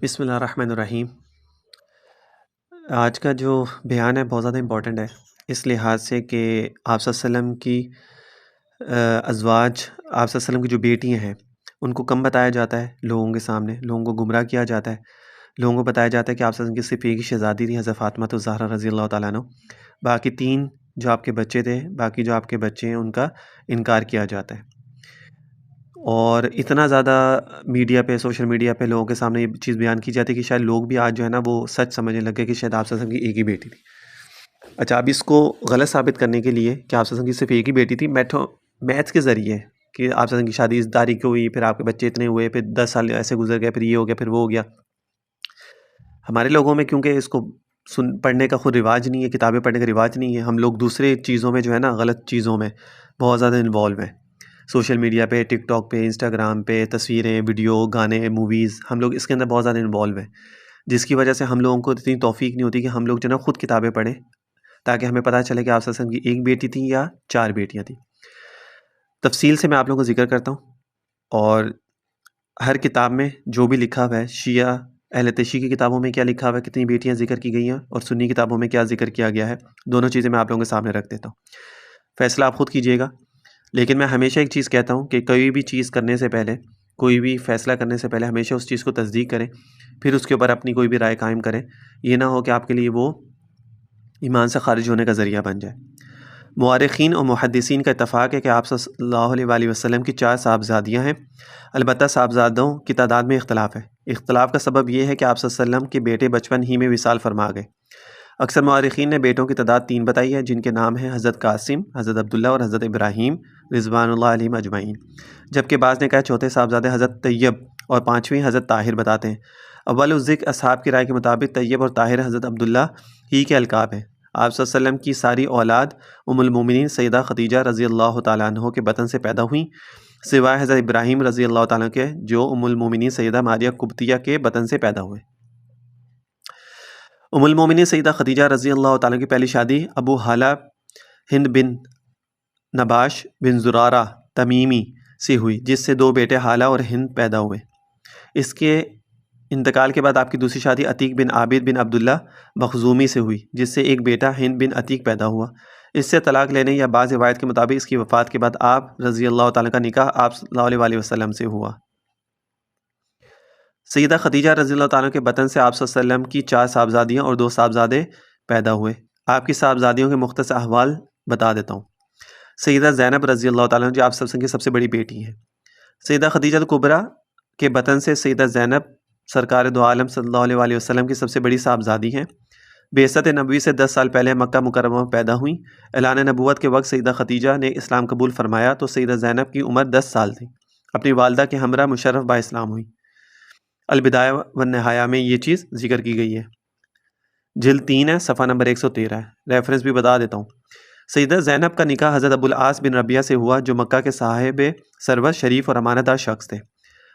بسم اللہ الرحمن الرحیم۔ آج کا جو بیان ہے بہت زیادہ امپورٹنٹ ہے، اس لحاظ سے کہ آپ صلی اللہ علیہ وسلم کی ازواج، آپ صلی اللہ علیہ وسلم کی جو بیٹیاں ہیں ان کو کم بتایا جاتا ہے، لوگوں کے سامنے لوگوں کو گمراہ کیا جاتا ہے، لوگوں کو بتایا جاتا ہے کہ آپ صلی اللہ علیہ وسلم کی صرف ایک ہی شہزادی تھی، حضرت فاطمہ الزہرا رضی اللہ تعالیٰ عنہ، باقی تین جو آپ کے بچے تھے، باقی جو آپ کے بچے ہیں ان کا انکار کیا جاتا ہے۔ اور اتنا زیادہ میڈیا پہ، سوشل میڈیا پہ لوگوں کے سامنے یہ چیز بیان کی جاتی ہے کہ شاید لوگ بھی آج جو ہے نا وہ سچ سمجھنے لگے کہ شاید آپ صلی اللہ علیہ وسلم کی ایک ہی بیٹی تھی۔ اچھا، اب اس کو غلط ثابت کرنے کے لیے کہ آپ صلی اللہ علیہ وسلم کی صرف ایک ہی بیٹی تھی، میتھس کے ذریعے کہ آپ صلی اللہ علیہ وسلم کی شادی اس تاریخ کو ہوئی، پھر آپ کے بچے اتنے ہوئے، پھر 10 سال ایسے گزر گئے، پھر یہ ہو گیا، پھر وہ ہو گیا۔ ہمارے لوگوں میں کیونکہ اس کو پڑھنے کا خود رواج نہیں ہے، کتابیں پڑھنے کا رواج نہیں ہے، ہم لوگ دوسرے چیزوں میں جو ہے نا، غلط چیزوں میں بہت زیادہ انوالو ہیں، سوشل میڈیا پہ، ٹک ٹاک پہ، انسٹاگرام پہ، تصویریں، ویڈیو، گانے، موویز، ہم لوگ اس کے اندر بہت زیادہ انوالو ہیں، جس کی وجہ سے ہم لوگوں کو اتنی توفیق نہیں ہوتی کہ ہم لوگ جو ہے نا خود کتابیں پڑھیں، تاکہ ہمیں پتہ چلے کہ آپ صلی اللہ علیہ وسلم کی ایک بیٹی تھی یا 4 بیٹیاں تھیں۔ تفصیل سے میں آپ لوگوں کو ذکر کرتا ہوں، اور ہر کتاب میں جو بھی لکھا ہوا ہے، شیعہ اہل تشیع کی کتابوں میں کیا لکھا ہوا ہے، کتنی بیٹیاں ذکر کی گئی ہیں، اور سنی کتابوں میں کیا ذکر کیا گیا ہے، دونوں چیزیں میں آپ لوگوں کے سامنے رکھ دیتا ہوں، فیصلہ آپ خود کیجیے گا۔ لیکن میں ہمیشہ ایک چیز کہتا ہوں کہ کوئی بھی چیز کرنے سے پہلے، کوئی بھی فیصلہ کرنے سے پہلے ہمیشہ اس چیز کو تصدیق کریں، پھر اس کے اوپر اپنی کوئی بھی رائے قائم کریں، یہ نہ ہو کہ آپ کے لیے وہ ایمان سے خارج ہونے کا ذریعہ بن جائے۔ مورخین اور محدثین کا اتفاق ہے کہ آپ صلی اللہ علیہ وآلہ وسلم کی 4 صاحبزادیاں ہیں، البتہ صاحبزادوں کی تعداد میں اختلاف ہے۔ اختلاف کا سبب یہ ہے کہ آپ صلی اللہ علیہ وسلم کے بیٹے بچپن ہی میں وصال فرما گئے۔ اکثر مورخین نے بیٹوں کی تعداد 3 بتائی ہے، جن کے نام ہیں حضرت قاسم، حضرت عبداللہ اور حضرت ابراہیم رضوان اللہ علیہم اجمعین، جبکہ بعض نے کہا چوتھے صاحبزادے حضرت طیب اور 5ویں حضرت طاہر بتاتے ہیں۔ اول الذکر اصحاب کی رائے کے مطابق طیب اور طاہر حضرت عبداللہ ہی کے القاب ہیں۔ آپ صلی اللہ علیہ وسلم کی ساری اولاد ام المومنین سیدہ خدیجہ رضی اللہ تعالیٰ عنہ کے بطن سے پیدا ہوئیں، سوائے حضرت ابراہیم رضی اللہ تعالیٰ کے، جو ام المومنین سیدہ ماریہ قبطیہ کے بطن سے پیدا ہوئے۔ ام المومنین سیدہ خدیجہ رضی اللہ تعالیٰ کی پہلی شادی ابو حالہ ہند بن نباش بن زرارہ تمیمی سے ہوئی، جس سے 2 بیٹے حالہ اور ہند پیدا ہوئے۔ اس کے انتقال کے بعد آپ کی دوسری شادی عتیق بن عابد بن عبداللہ مخزومی سے ہوئی، جس سے ایک بیٹا ہند بن عتیق پیدا ہوا۔ اس سے طلاق لینے یا بعض روایت کے مطابق اس کی وفات کے بعد آپ رضی اللہ تعالیٰ کا نکاح آپ صلی اللہ علیہ وآلہ وسلم سے ہوا۔ سیدہ خدیجہ رضی اللہ تعالیٰ کے بطن سے آپ صلی اللہ علیہ وسلم کی 4 صاحبزادیاں اور 2 صاحبزادے پیدا ہوئے۔ آپ کی صاحبزادیوں کے مختصر احوال بتا دیتا ہوں۔ سیدہ زینب رضی اللہ تعالیٰ جو آپ صلی اللہ علیہ وسلم کی سب سے بڑی بیٹی ہیں۔ سیدہ خدیجہ کبریٰ کے بطن سے سیدہ زینب سرکار دو عالم صلی اللہ علیہ وآلہ وسلم کی سب سے بڑی صاحبزادی ہیں۔ بعثت نبوی سے 10 سال پہلے مکہ مکرمہ میں پیدا ہوئیں۔ اعلان نبوت کے وقت سیدہ خدیجہ نے اسلام قبول فرمایا تو سیدہ زینب کی عمر 10 سال تھی۔ اپنی والدہ کے ہمراہ مشرف با اسلام ہوئی۔ البدایہ والنہایہ میں یہ چیز ذکر کی گئی ہے، جلد 3 ہے، صفحہ نمبر 113 ہے، ریفرنس بھی بتا دیتا ہوں۔ سیدہ زینب کا نکاح حضرت ابوالعاص بن ربیعہ سے ہوا، جو مکہ کے صاحب ثروت، شریف اور امانت دار شخص تھے۔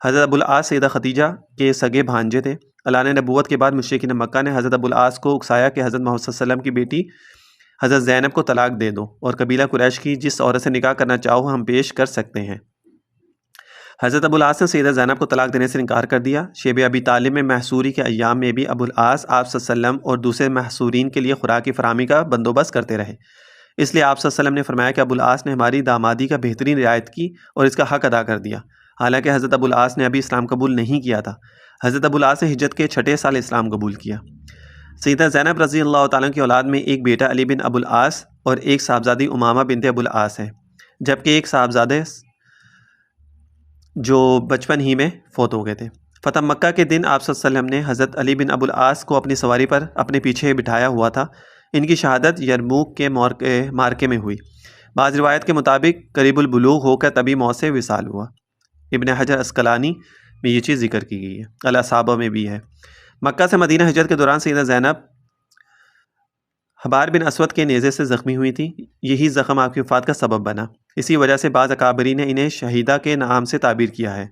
حضرت ابوالعاص سیدہ خدیجہ کے سگے بھانجے تھے۔ اعلان نبوت کے بعد مشرکین مکہ نے حضرت ابوالعاص کو اکسایا کہ حضرت محمد صلی اللہ علیہ وسلم کی بیٹی حضرت زینب کو طلاق دے دو، اور قبیلہ قریش کی جس عورت سے نکاح کرنا چاہو ہم پیش کر سکتے ہیں۔ حضرت ابوالعاص نے سیدہ زینب کو طلاق دینے سے انکار کر دیا۔ شیب ابی طالب میں محصوری کے ایام میں بھی ابوالعاص آپ صلی اللہ علیہ وسلم اور دوسرے محصورین کے لیے خوراک کی فراہمی کا بندوبست کرتے رہے، اس لیے آپ صلی اللہ علیہ وسلم نے فرمایا کہ ابوالعاص نے ہماری دامادی کا بہترین رعایت کی اور اس کا حق ادا کر دیا، حالانکہ حضرت ابوالعاص نے ابھی اسلام قبول نہیں کیا تھا۔ حضرت ابوالعاص نے ہجرت کے 6 سال اسلام قبول کیا۔ سیدہ زینب رضی اللہ تعالیٰ کی اولاد میں ایک بیٹا علی بن ابوالعاص اور ایک صاحبزادی امامہ بنت ابوالعاص ہے، جبکہ ایک صاحبزادے جو بچپن ہی میں فوت ہو گئے تھے۔ فتح مکہ کے دن آپ صلی اللہ علیہ وسلم نے حضرت علی بن ابوالعاص کو اپنی سواری پر اپنے پیچھے بٹھایا ہوا تھا۔ ان کی شہادت یرموک کے مارکے میں ہوئی۔ بعض روایت کے مطابق قریب البلوغ ہو کر طبی موت سے وصال ہوا۔ ابن حجر عسقلانی میں یہ چیز ذکر کی گئی ہے، الاصابہ میں بھی ہے۔ مکہ سے مدینہ ہجرت کے دوران سیدہ زینب حبار بن اسود کے نیزے سے زخمی ہوئی تھی، یہی زخم آپ کی وفات کا سبب بنا۔ اسی وجہ سے بعض اکابرین نے انہیں شہیدہ کے نام سے تعبیر کیا ہے۔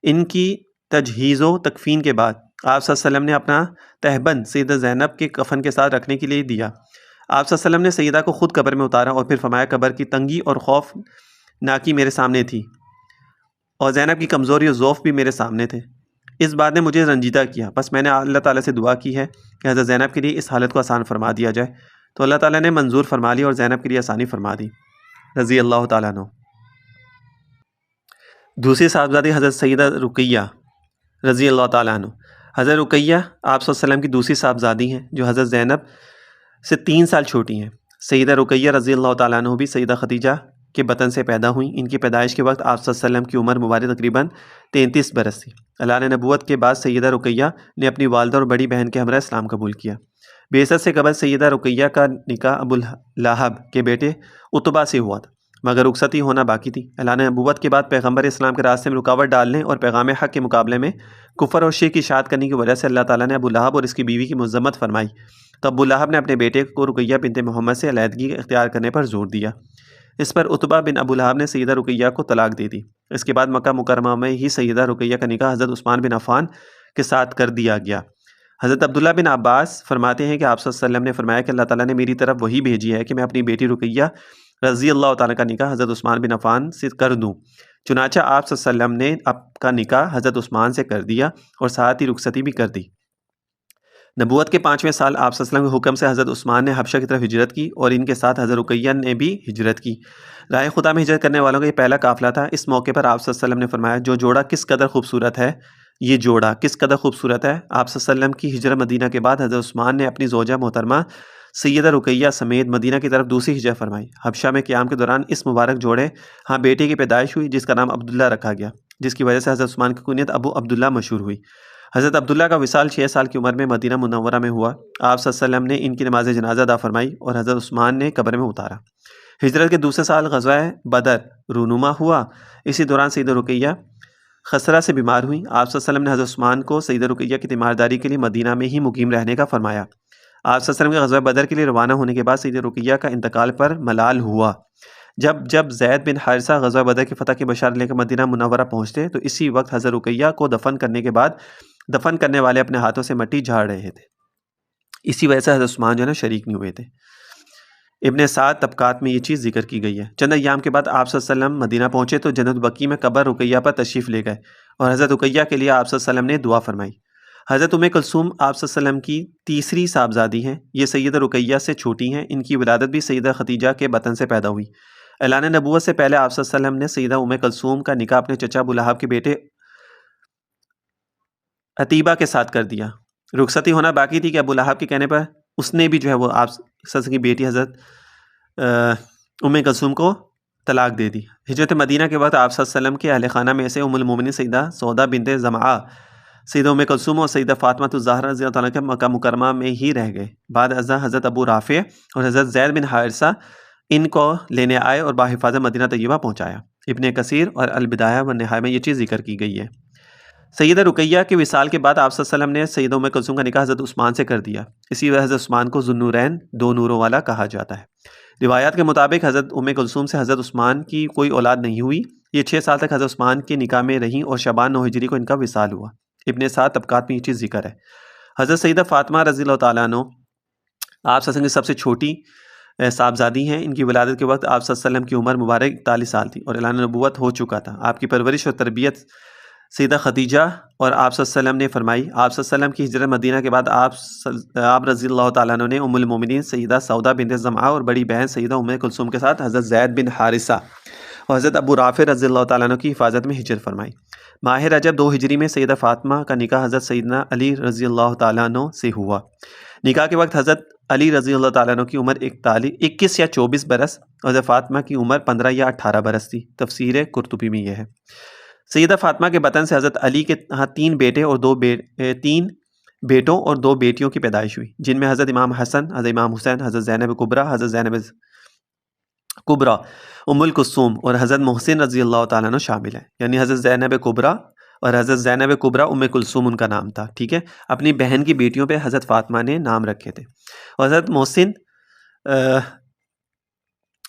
ان کی تجہیز و تکفین کے بعد آپ صلی اللہ علیہ وسلم نے اپنا تہبند سیدہ زینب کے کفن کے ساتھ رکھنے کے لیے دیا۔ آپ صلی اللہ علیہ وسلم نے سیدہ کو خود قبر میں اتارا اور پھر فرمایا قبر کی تنگی اور خوف ناکی میرے سامنے تھی، اور زینب کی کمزوری اور ضعف بھی میرے سامنے تھے۔ اس بات نے مجھے رنجیدہ کیا، بس میں نے اللہ تعالیٰ سے دعا کی ہے کہ حضرت زینب کے لیے اس حالت کو آسان فرما دیا جائے، تو اللہ تعالیٰ نے منظور فرما لی اور زینب کے لیے آسانی فرما دی رضی اللہ تعالیٰ عنہ۔ دوسری صاحبزادی حضرت سیدہ رقیہ رضی اللہ تعالیٰ عنہ۔ حضرت رقیہ آپ صلی اللہ علیہ وسلم کی دوسری صاحبزادی ہیں جو حضرت زینب سے 3 سال چھوٹی ہیں۔ سیدہ رقیہ رضی اللہ تعالیٰ عنہ بھی سیدہ خدیجہ کے بطن سے پیدا ہوئیں۔ ان کی پیدائش کے وقت آپ صلی اللہ علیہ وسلم کی عمر مبارک تقریباً 33 برس تھی۔ اللہ نے نبوت کے بعد سیدہ رقیہ نے اپنی والدہ اور بڑی بہن کے ہمراہ اسلام قبول کیا۔ بعثت سے قبل سیدہ رقیہ کا نکاح ابو لہب کے بیٹے عتبہ سے ہوا تھا، مگر رخصتی ہونا باقی تھی۔ اللہ نے نبوت کے بعد پیغمبر اسلام کے راستے میں رکاوٹ ڈالنے اور پیغام حق کے مقابلے میں کفر اور شرک کی اشاعت کرنے کی وجہ سے اللہ تعالیٰ نے ابو لہب اور اس کی بیوی کی مذمت فرمائی، تو ابو لہب نے اپنے بیٹے کو رقیہ بنت محمد سے علیحدگی اختیار کرنے پر زور دیا۔ اس پر عتبہ بن ابو لہب نے سیدہ رقیہ کو طلاق دے دی۔ اس کے بعد مکہ مکرمہ میں ہی سیدہ رقیہ کا نکاح حضرت عثمان بن عفان کے ساتھ کر دیا گیا۔ حضرت عبداللہ بن عباس فرماتے ہیں کہ آپ صلی اللہ علیہ وسلم نے فرمایا کہ اللہ تعالیٰ نے میری طرف وحی بھیجی ہے کہ میں اپنی بیٹی رقیہ رضی اللہ تعالیٰ کا نکاح حضرت عثمان بن عفان سے کر دوں۔ چنانچہ آپ صلی اللہ علیہ وسلم نے آپ کا نکاح حضرت عثمان سے کر دیا اور ساتھ ہی رخصتی بھی کر دی۔ نبوت کے 5ویں سال آپ صلی اللہ علیہ وسلم کے حکم سے حضرت عثمان نے حبشہ کی طرف ہجرت کی اور ان کے ساتھ حضرت رقیہ نے بھی ہجرت کی۔ راہ خدا میں ہجرت کرنے والوں کا یہ پہلا قافلہ تھا۔ اس موقع پر آپ صلی اللہ علیہ وسلم نے فرمایا، جو جوڑا کس قدر خوبصورت ہے، یہ جوڑا کس قدر خوبصورت ہے۔ آپ صلی اللہ علیہ وسلم کی ہجرت مدینہ کے بعد حضرت عثمان نے اپنی زوجہ محترمہ سیدہ رقیہ سمیت مدینہ کی طرف دوسری ہجرت فرمائی۔ حبشہ میں قیام کے دوران اس مبارک جوڑے ہاں بیٹے کی پیدائش ہوئی جس کا نام عبداللہ رکھا گیا، جس کی وجہ سے حضرت عثمان کی کنیت ابو عبداللہ مشہور ہوئی۔ حضرت عبداللہ کا وصال 6 سال کی عمر میں مدینہ منورہ میں ہوا۔ آپ صلی اللہ علیہ وسلم نے ان کی نماز جنازہ ادا فرمائی اور حضرت عثمان نے قبر میں اتارا۔ ہجرت کے دوسرے سال غزوہ بدر رونما ہوا۔ اسی دوران سیدہ رقیہ خسرہ سے بیمار ہوئیں۔ آپ صلی اللہ علیہ وسلم نے حضرت عثمان کو سیدہ رقیہ کی تیمارداری کے لیے مدینہ میں ہی مقیم رہنے کا فرمایا۔ آپ صلی اللہ علیہ وسلم کے غزوہ بدر کے لیے روانہ ہونے کے بعد سیدہ رقیہ کا انتقال پر ملال ہوا۔ جب زید بن حارثہ غزوہ بدر کی فتح کی بشارت لے کر مدینہ منورہ پہنچتے تو اسی وقت حضرت رقیہ کو دفن کرنے کے بعد دفن کرنے والے اپنے ہاتھوں سے مٹی جھاڑ رہے تھے، اسی وجہ سے حضرت عثمان جو ہے نا شریک نہیں ہوئے تھے۔ ابن سعد طبقات میں یہ چیز ذکر کی گئی ہے۔ چند ایام کے بعد آپ صلی اللہ علیہ وسلم مدینہ پہنچے تو جنت البقیع میں قبر رقیہ پر تشریف لے گئے اور حضرت رقیہ کے لیے آپ صلی اللہ علیہ وسلم نے دعا فرمائی۔ حضرت کلثوم آپ صلی اللہ علیہ وسلم کی تیسری صاحبزادی ہیں۔ یہ سیدہ رقیہ سے چھوٹی ہیں۔ ان کی ولادت بھی سیدہ خدیجہ کے بطن سے پیدا ہوئی۔ اعلان نبوت سے پہلے آپ صلی اللہ علیہ وسلم نے سیدہ کلثوم کا نکاح اپنے چچا ابو لہب کے بیٹے عتیبہ کے ساتھ کر دیا۔ رخصتی ہونا باقی تھی کہ ابو لہب کے کہنے پر اس نے بھی جو ہے وہ آپ صلی اللہ علیہ وسلم کی بیٹی حضرت کلثوم کو طلاق دے دی۔ ہجرت مدینہ کے وقت آپ صلی اللہ علیہ وسلم کے اہل خانہ میں سے المومنین سیدہ سودا بنت زمعہ، سیدہ کلثوم اور سیدہ فاطمہ الزہرا رضی اللہ تعالیٰ کے مکہ مکرمہ میں ہی رہ گئے۔ بعد ازاں حضرت ابو رافع اور حضرت زید بن حارثہ ان کو لینے آئے اور باحفاظت مدینہ طیبہ پہنچایا۔ ابن کثیر اور البدایہ والنہایہ میں یہ چیز ذکر کی گئی ہے۔ سیدہ رقیہ کے وصال کے بعد آپ صلی اللہ علیہ وسلم نے سیدہ کلثوم کا نکاح حضرت عثمان سے کر دیا۔ اسی وجہ حضرت عثمان کو ذوالنورین، 2 نوروں والا کہا جاتا ہے۔ روایات کے مطابق حضرت کلثوم سے حضرت عثمان کی کوئی اولاد نہیں ہوئی۔ یہ 6 سال تک حضرت عثمان کے نکاح میں رہیں اور شعبان 9 ہجری کو ان کا وصال ہوا۔ ابن سعد طبقات میں یہ چیز ذکر ہے۔ حضرت سیدہ فاطمہ رضی اللہ تعالیٰ عنہ آپ صلی اللہ علیہ وسلم کی سب سے چھوٹی صاحبزادی ہیں۔ ان کی ولادت کے وقت آپ صلی اللہ علیہ وسلم کی عمر مبارک 41 سال تھی اور اعلان نبوت ہو چکا تھا۔ آپ کی پرورش اور تربیت سیدہ خدیجہ اور آپ صلی اللہ علیہ وسلم نے فرمائی۔ آپ صلی اللہ علیہ وسلم کی ہجرت مدینہ کے بعد آپ رضی اللہ تعالیٰ عنہ نے ام المومنین سیدہ سودا بنت زمعہ اور بڑی بہن سیدہ کلثوم کے ساتھ حضرت زید بن حارثہ اور حضرت ابو رافع رضی اللہ تعالیٰ عنہ کی حفاظت میں ہجرت فرمائی۔ ماہ رجب 2 ہجری میں سیدہ فاطمہ کا نکاح حضرت سیدنا علی رضی اللہ تعالیٰ عنہ سے ہوا۔ نکاح کے وقت حضرت علی رضی اللہ تعالیٰ عنہ کی عمر 21 یا 24 برس اور حضرت فاطمہ کی عمر 15 یا 18 برس تھی۔ تفسیر قرطبی میں یہ ہے۔ سیدہ فاطمہ کے بطن سے حضرت علی کے ہاں 3 بیٹے اور 3 بیٹوں اور 2 بیٹیوں کی پیدائش ہوئی، جن میں حضرت امام حسن، حضرت امام حسین، حضرت زینب کبریٰ، حضرت زینب کبریٰ کلثوم اور حضرت محسن رضی اللہ تعالیٰ عنہ شامل ہیں۔ یعنی حضرت زینب کبریٰ اور حضرت زینب کبریٰ کلثوم ان کا نام تھا، ٹھیک ہے۔ اپنی بہن کی بیٹیوں پہ حضرت فاطمہ نے نام رکھے تھے اور حضرت محسن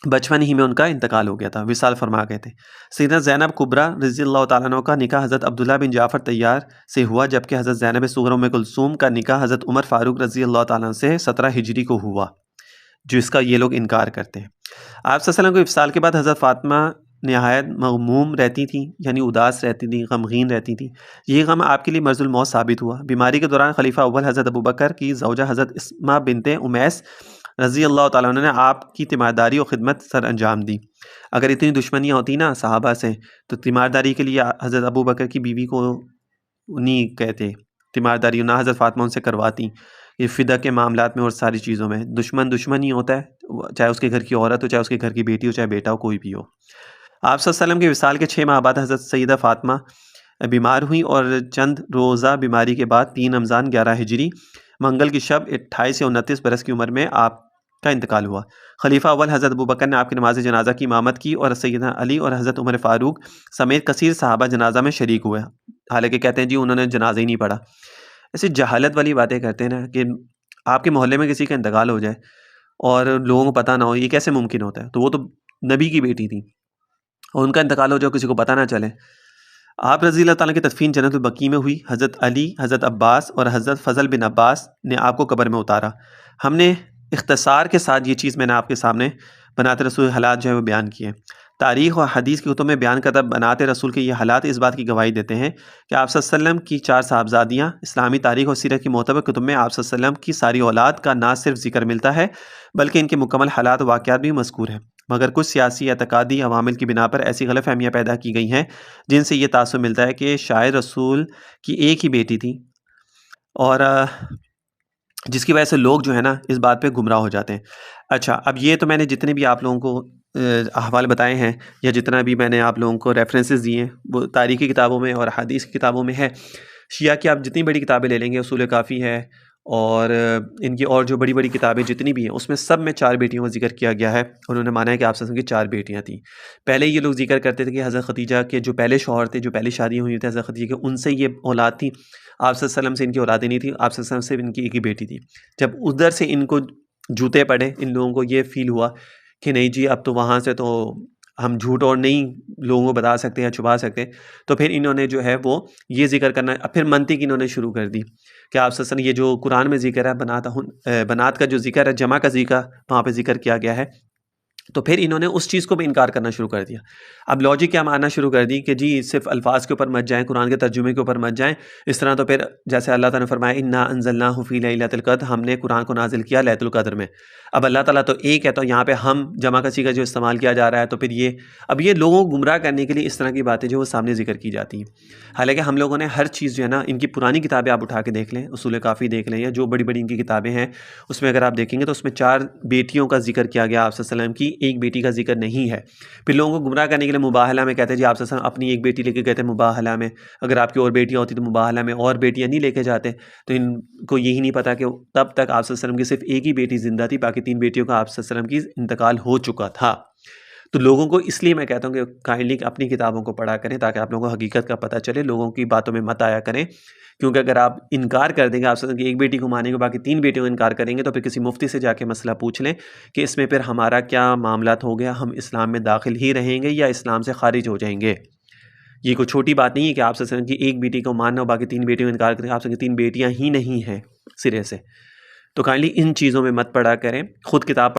بچپن ہی میں ان کا انتقال ہو گیا تھا، وصال فرما گئے تھے۔ سیدہ زینب کبریٰ رضی اللہ تعالیٰ عنہ کا نکاح حضرت عبداللہ بن جعفر طیار سے ہوا، جبکہ حضرت زینب صغرا کلثوم کا نکاح حضرت عمر فاروق رضی اللہ تعالیٰ عنہ سے 17 ہجری کو ہوا، جو اس کا یہ لوگ انکار کرتے ہیں۔ آپ صلی اللہ علیہ وسلم کو افصال کے بعد حضرت فاطمہ نہایت مغموم رہتی تھیں، یعنی اداس رہتی تھیں، غمگین رہتی تھیں۔ یہ غم آپ کے لیے مرض الموت ثابت ہوا۔ بیماری کے دوران خلیفہ اول حضرت ابوبکر کی زوجہ حضرت اسمہ بنت امیس رضی اللہ تعالیٰ عنہ نے آپ کی تیمارداری اور خدمت سر انجام دی۔ اگر اتنی دشمنیاں ہوتی نا صحابہ سے تو تیمارداری کے لیے حضرت ابوبکر کی بیوی کو نہیں کہتے، تیمارداری نہ حضرت فاطمہ ان سے کرواتی۔ یہ فدیہ کے معاملات میں اور ساری چیزوں میں دشمن ہی ہوتا ہے، چاہے اس کے گھر کی عورت ہو، چاہے اس کے گھر کی بیٹی ہو، چاہے بیٹا ہو، کوئی بھی ہو۔ آپ صلی اللہ علیہ وسلم کے وصال کے 6 ماہ بعد حضرت سیدہ فاطمہ بیمار ہوئیں اور چند روزہ بیماری کے بعد 3 رمضان 11 ہجری منگل کی شب 28 سے 29 برس کی عمر میں آپ کا انتقال ہوا۔ خلیفہ اول حضرت ابوبکر نے آپ کی نماز جنازہ کی امامت کی اور سیدنا علی اور حضرت عمر فاروق سمیت کثیر صحابہ جنازہ میں شریک ہوئے، حالانکہ کہتے ہیں جی انہوں نے جنازہ ہی نہیں پڑھا۔ ایسی جہالت والی باتیں کرتے ہیں نا کہ آپ کے محلے میں کسی کا انتقال ہو جائے اور لوگوں کو پتہ نہ ہو، یہ کیسے ممکن ہوتا ہے؟ تو وہ تو نبی کی بیٹی تھی اور ان کا انتقال ہو جائے کسی کو پتہ نہ چلے۔ آپ رضی اللہ تعالیٰ کی تدفین جنت البقیع میں ہوئی۔ حضرت علی، حضرت عباس اور حضرت فضل بن عباس نے آپ کو قبر میں اتارا۔ ہم نے اختصار کے ساتھ یہ چیز میں نے آپ کے سامنے بنات رسول حالات جو ہے وہ بیان کیے۔ تاریخ اور حدیث کی کتب میں بیان کردہ بنات رسول کے یہ حالات اس بات کی گواہی دیتے ہیں کہ آپ صلی اللہ علیہ وسلم کی 4 صاحبزادیاں اسلامی تاریخ اور سیرت کی معتبر کتب میں آپ صلی اللہ علیہ وسلم کی ساری اولاد کا نہ صرف ذکر ملتا ہے بلکہ ان کے مکمل حالات و واقعات بھی مذکور ہیں، مگر کچھ سیاسی اعتقادی عوامل کی بنا پر ایسی غلط فہمیاں پیدا کی گئی ہیں جن سے یہ تاثر ملتا ہے کہ شاید رسول کی ایک ہی بیٹی تھی، اور جس کی وجہ سے لوگ جو ہے نا اس بات پہ گمراہ ہو جاتے ہیں۔ اچھا، اب یہ تو میں نے جتنے بھی آپ لوگوں کو احوال بتائے ہیں یا جتنا بھی میں نے آپ لوگوں کو ریفرنسز دیے ہیں وہ تاریخی کتابوں میں اور حدیث کی کتابوں میں ہے۔ شیعہ کی آپ جتنی بڑی کتابیں لے لیں گے، اصول کافی ہے اور ان کی اور جو بڑی بڑی کتابیں جتنی بھی ہیں اس میں سب میں 4 بیٹیوں کا ذکر کیا گیا ہے، اور انہوں نے مانا ہے کہ آپ صلی اللہ علیہ وسلم کی 4 بیٹیاں تھیں۔ پہلے یہ لوگ ذکر کرتے تھے کہ حضرت خدیجہ کے جو پہلے شوہر تھے، جو پہلی شادیاں ہوئی تھیں حضرت خدیجہ کے، ان سے یہ اولاد تھی۔ آپ صلی اللہ علیہ وسلم سے ان کی اولادیں نہیں تھیں، آپ صلی اللہ علیہ وسلم سے ان کی ایک ہی بیٹی تھی۔ جب ادھر سے ان کو جوتے پڑے، ان لوگوں کو یہ فیل ہوا کہ نہیں جی اب تو وہاں سے تو ہم جھوٹ اور نہیں لوگوں کو بتا سکتے یا چھپا سکتے، تو پھر انہوں نے جو ہے وہ یہ ذکر کرنا، پھر منطق انہوں نے شروع کر دی کہ آپ صلی اللہ علیہ وسلم یہ جو قرآن میں ذکر ہے بنات کا جو ذکر ہے، جمع کا ذکر وہاں پہ ذکر کیا گیا ہے، تو پھر انہوں نے اس چیز کو بھی انکار کرنا شروع کر دیا۔ اب لاجک کیا ماننا شروع کر دی کہ جی صرف الفاظ کے اوپر مت جائیں، قرآن کے ترجمے کے اوپر مت جائیں، اس طرح تو پھر جیسے اللہ تعالیٰ نے فرمایا انا انزلناہ فی لیلۃ القدر، ہم نے قرآن کو نازل کیا لیلۃ القدر میں۔ اب اللہ تعالیٰ تو ایک ہے، تو یہاں پہ ہم جمع کسی کا جو استعمال کیا جا رہا ہے، تو پھر یہ لوگوں کو گمراہ کرنے کے لیے اس طرح کی باتیں جو وہ سامنے ذکر کی جاتی ہیں۔ حالانکہ ہم لوگوں نے ہر چیز جو ہے نا، ان کی پرانی کتابیں آپ اٹھا کے دیکھ لیں، اصول کافی دیکھ لیں یا جو بڑی بڑی ان کی کتابیں ہیں، اس میں اگر آپ دیکھیں گے تو اس میں 4 بیٹیوں کا ذکر کیا گیا، آپ صلی اللہ علیہ وسلم کی ایک بیٹی کا ذکر نہیں ہے۔ پھر لوگوں کو گمراہ کرنے کے لیے مباہلہ میں کہتے ہیں جی آپ صلی اللہ علیہ وسلم اپنی ایک بیٹی لے کے گئے تھے مباہلہ میں، اگر آپ کی اور بیٹیاں ہوتی تو مباہلہ میں اور بیٹیاں نہیں لے کے جاتے، تو ان کو یہی نہیں پتا کہ تب تک آپ صلی اللہ علیہ وسلم کی صرف ایک ہی بیٹی زندہ تھی، باقی 3 بیٹیوں کا آپ صلی اللہ علیہ وسلم کی انتقال ہو چکا تھا۔ تو لوگوں کو اس لیے میں کہتا ہوں کہ کائنڈلی اپنی کتابوں کو پڑھا کریں تاکہ آپ لوگوں کو حقیقت کا پتہ چلے، لوگوں کی باتوں میں مت آیا کریں، کیونکہ اگر آپ انکار کر دیں گے آپ سے کہ ایک بیٹی کو مانیں گے باقی 3 بیٹیوں کا انکار کریں گے، تو پھر کسی مفتی سے جا کے مسئلہ پوچھ لیں کہ اس میں پھر ہمارا کیا معاملات ہو گیا، ہم اسلام میں داخل ہی رہیں گے یا اسلام سے خارج ہو جائیں گے۔ یہ کوئی چھوٹی بات نہیں ہے کہ آپ سے کی ایک بیٹی کو ماننا ہو باقی 3 بیٹیوں کا انکار کریں، آپ سے 3 بیٹیاں ہی نہیں ہیں سرے سے۔ تو کائنڈلی ان چیزوں میں مت پڑھا کریں، خود کتاب